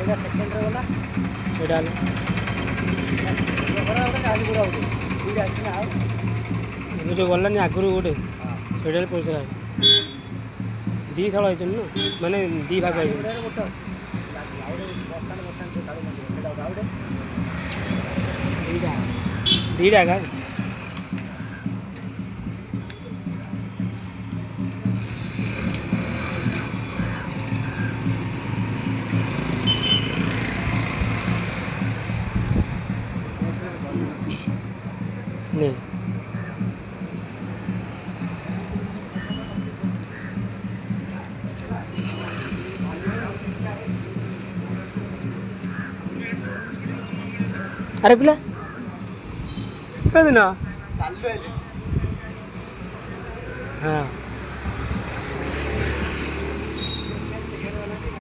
second रे वाला सेटा जो गलानी आगुरी गोटे से पैसा दी थल ना माने दी भाग दीटा का नहीं अरे पिला कद ना हाँ